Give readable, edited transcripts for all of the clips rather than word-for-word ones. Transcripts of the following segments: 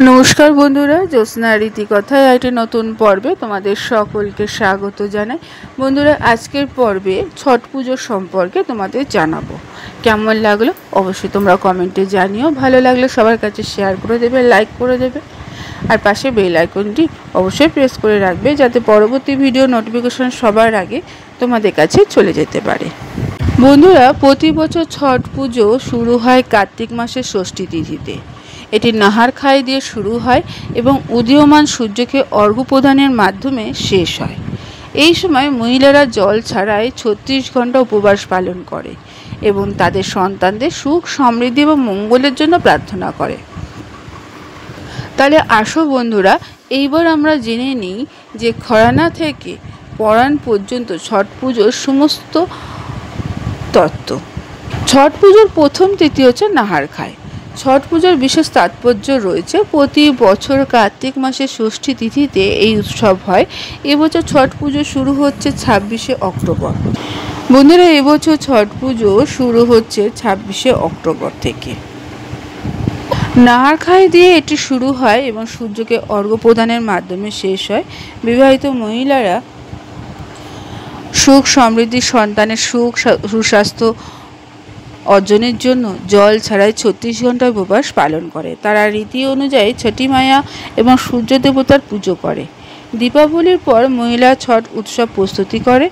নমস্কার বন্ধুরা, জ্যোৎস্না রীতিকথায় একটি নতুন পর্বে তোমাদের সকলকে স্বাগত জানাই। বন্ধুরা, আজকের পর্বে ছট পুজোর সম্পর্কে তোমাদের জানাবো। কেমন লাগলো অবশ্যই তোমরা কমেন্টে জানিও। ভালো লাগলে সবার কাছে শেয়ার করে দেবে, লাইক করে দেবে, আর পাশে বেল আইকনটি অবশ্যই প্রেস করে রাখবে, যাতে পরবর্তী ভিডিও নোটিফিকেশন সবার আগে তোমাদের কাছে চলে যেতে পারে। বন্ধুরা, প্রতি বছর ছট পুজো শুরু হয় কার্তিক মাসের ষষ্ঠী তিথিতে। এটি নাহার খাই দিয়ে শুরু হয় এবং উদীয়মান সূর্যকে অর্ঘ্য প্রদানের মাধ্যমে শেষ হয়। এই সময় মহিলারা জল ছাড়াই 36 ঘন্টা উপবাস পালন করে এবং তাদের সন্তানদের সুখ সমৃদ্ধি এবং মঙ্গলের জন্য প্রার্থনা করে। তাহলে আসো বন্ধুরা, এইবার আমরা জেনে নিই যে ঘরানা থেকে পরাণ পর্যন্ত ছট পুজোর সমস্ত তত্ত্ব। ছট পুজোর প্রথম তিথি হচ্ছে নাহার খাই। ছট পুজোর বিশেষ তাৎপর্য রয়েছে। প্রতি বছর কার্তিক মাসের ষষ্ঠী তিথিতে এই উৎসব হয়। এবছর ছট পুজো শুরু হচ্ছে 26শে অক্টোবর। বন্ধুরা, এবছর ছট পুজো শুরু হচ্ছে 26শে অক্টোবর থেকে। নাহার খাই দিয়ে এটি শুরু হয় এবং সূর্যকে অর্ঘ্য প্রদানের মাধ্যমে শেষ হয়। বিবাহিত মহিলারা সুখ সমৃদ্ধি, সন্তানের সুখ সুস্বাস্থ্য অর্জনের জন্য জল ছাড়াই 36 ঘন্টা উপবাস পালন করে। তারা রীতি অনুযায়ী ছটি মায়া এবং সূর্য দেবতার পুজো করে। দীপাবলির পর মহিলা ছট উৎসব প্রস্তুতি করে।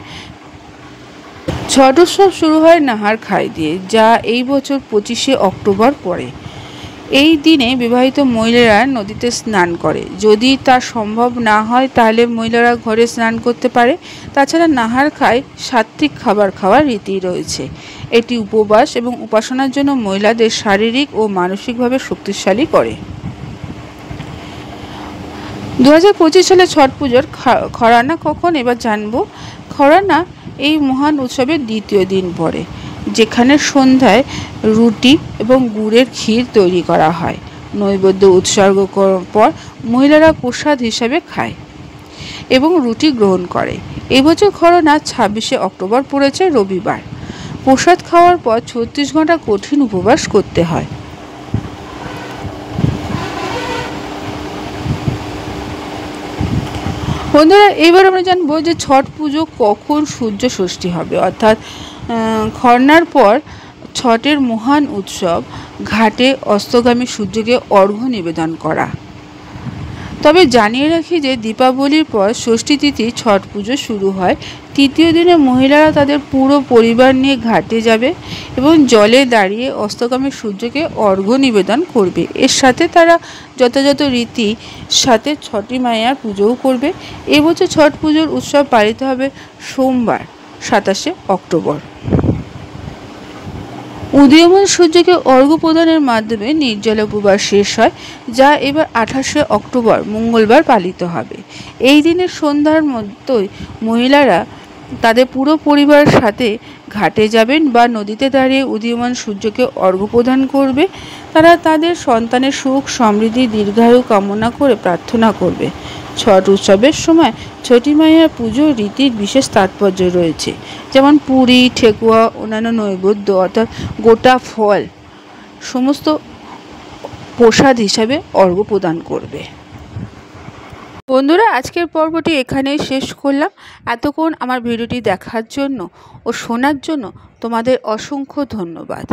ছট উৎসব শুরু হয় নাহার খাই দিয়ে, যা এই বছর 25শে অক্টোবর পড়ে। এই দিনে বিবাহিত মহিলারা নদীতে স্নান করে। যদি তা সম্ভব না হয় তাহলে মহিলারা ঘরে স্নান করতে পারে। তাছাড়া নাহার খাই সাত্ত্বিক খাবার খাওয়ার রীতি রয়েছে। এটি উপবাস এবং উপাসনার জন্য মহিলাদের শারীরিক ও মানসিকভাবে শক্তিশালী করে। 2025 সালে ছট পুজোর ঘরানা কখন এবার জানবো। ঘরানা এই মহান উৎসবের দ্বিতীয় দিন পড়ে, যেখানে সন্ধ্যায় রুটি এবং গুড়ের ক্ষীর তৈরি করা হয়। নৈবেদ্য উৎসর্গ করার পর মহিলারা প্রসাদ হিসাবে খায় এবং রুটি গ্রহণ করে। এবছর ঘরানা 26শে অক্টোবর পড়েছে রবিবার। প্রসাদ খাওয়ার পর 36 ঘন্টা কঠিন উপবাস করতে হয়। বন্ধুরা, এবার আমরা জানবো যে ছট পুজো কখন সূর্য ষষ্ঠী হবে, অর্থাৎ খরনার পর ছটের মহান উৎসব ঘাটে অস্তগামী সূর্যকে অর্ঘ্য নিবেদন করা। তবে জানিয়ে রাখি যে দীপাবলির পর ষষ্ঠী তিথি ছট পুজো শুরু হয়। তৃতীয় দিনে মহিলারা তাদের পুরো পরিবার নিয়ে ঘাটে যাবে এবং জলে দাঁড়িয়ে অস্তগামী সূর্যকে অর্ঘ্য নিবেদন করবে। এর সাথে তারা যথাযথ রীতির সাথে ছটি মাইয়ার পুজোও করবে। এবছর ছট পুজোর উৎসব পালিত হবে সোমবার 27শে অক্টোবর। উদীয়মান সূর্যকে অর্ঘ্য প্রদানের মাধ্যমে নির্জলা উপবাস শেষ হয়, যা এবার 28শে অক্টোবর মঙ্গলবার পালিত হবে। এই দিনের সন্ধ্যার মধ্যেই মহিলারা তাদের পুরো পরিবারের সাথে ঘাটে যাবেন বা নদীতে দাঁড়িয়ে উদীয়মান সূর্যকে অর্ঘ্য প্রদান করবে। তারা তাদের সন্তানের সুখ সমৃদ্ধি দীর্ঘায়ু কামনা করে প্রার্থনা করবে। ছট উৎসবের সময় ছটি মাইয়ার পুজো রীতির বিশেষ তাৎপর্য রয়েছে, যেমন পুরি, ঠেকুয়া, অন্যান্য নৈবেদ্য অর্থাৎ গোটা ফল সমস্ত প্রসাদ হিসাবে অর্ঘ্য প্রদান করবে। বন্ধুরা, আজকের পর্বটি এখানেই শেষ করলাম। এতক্ষণ আমার ভিডিওটি দেখার জন্য ও শোনার জন্য তোমাদের অসংখ্য ধন্যবাদ।